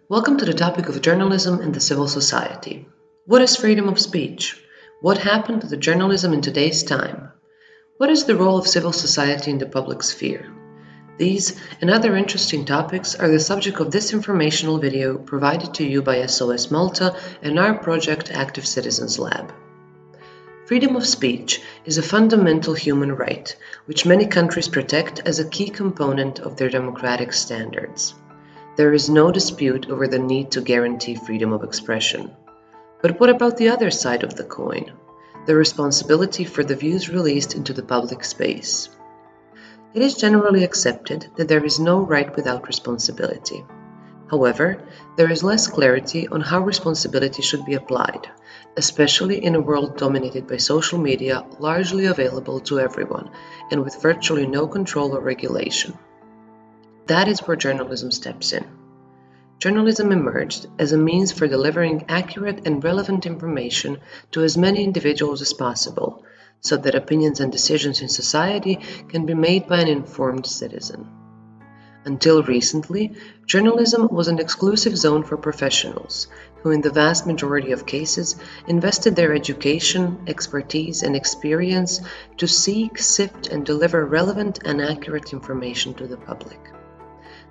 Welcome to the topic of journalism and the civil society. What is freedom of speech? What happened to the journalism in today's time? What is the role of civil society in the public sphere? These and other interesting topics are the subject of this informational video provided to you by SOS Malta and our project Active Citizens Lab. Freedom of speech is a fundamental human right, which many countries protect as a key component of their democratic standards. There is no dispute over the need to guarantee freedom of expression. But what about the other side of the coin? The responsibility for the views released into the public space. It is generally accepted that there is no right without responsibility. However, there is less clarity on how responsibility should be applied, especially in a world dominated by social media largely available to everyone and with virtually no control or regulation. That is where journalism steps in. Journalism emerged as a means for delivering accurate and relevant information to as many individuals as possible, so that opinions and decisions in society can be made by an informed citizen. Until recently, journalism was an exclusive zone for professionals, who in the vast majority of cases invested their education, expertise, and experience to seek, sift, and deliver relevant and accurate information to the public.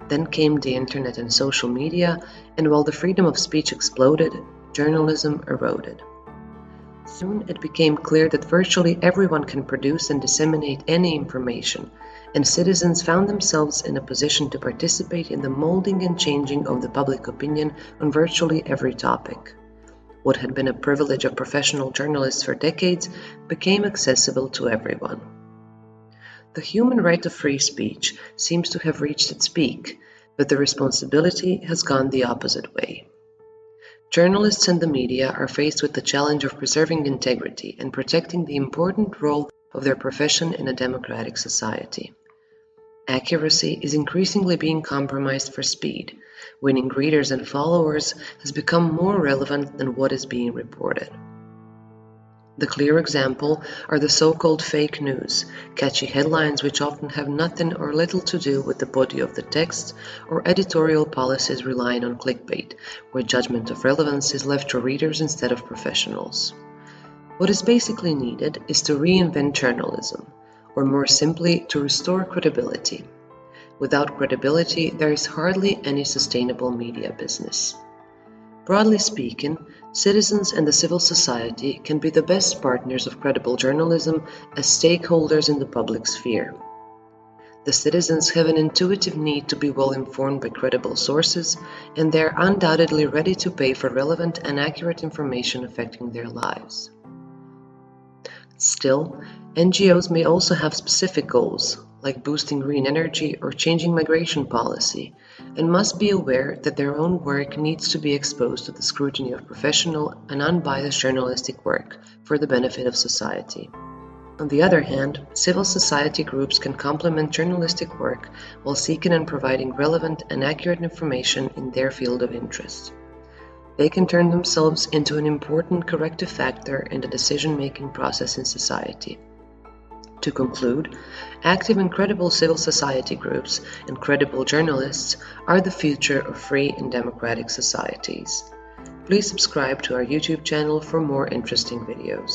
Then came the internet and social media, and while the freedom of speech exploded, journalism eroded. Soon it became clear that virtually everyone can produce and disseminate any information, and citizens found themselves in a position to participate in the molding and changing of the public opinion on virtually every topic. What had been a privilege of professional journalists for decades became accessible to everyone. The human right of free speech seems to have reached its peak, but the responsibility has gone the opposite way. Journalists and the media are faced with the challenge of preserving integrity and protecting the important role of their profession in a democratic society. Accuracy is increasingly being compromised for speed. Winning readers and followers has become more relevant than what is being reported. The clear example are the so-called fake news, catchy headlines which often have nothing or little to do with the body of the text, or editorial policies relying on clickbait, where judgment of relevance is left to readers instead of professionals. What is basically needed is to reinvent journalism, or more simply, to restore credibility. Without credibility, there is hardly any sustainable media business. Broadly speaking, citizens and the civil society can be the best partners of credible journalism as stakeholders in the public sphere. The citizens have an intuitive need to be well informed by credible sources, and they are undoubtedly ready to pay for relevant and accurate information affecting their lives. Still, NGOs may also have specific goals, like boosting green energy or changing migration policy, and must be aware that their own work needs to be exposed to the scrutiny of professional and unbiased journalistic work for the benefit of society. On the other hand, civil society groups can complement journalistic work while seeking and providing relevant and accurate information in their field of interest. They can turn themselves into an important corrective factor in the decision-making process in society. To conclude, active and credible civil society groups and credible journalists are the future of free and democratic societies. Please subscribe to our YouTube channel for more interesting videos.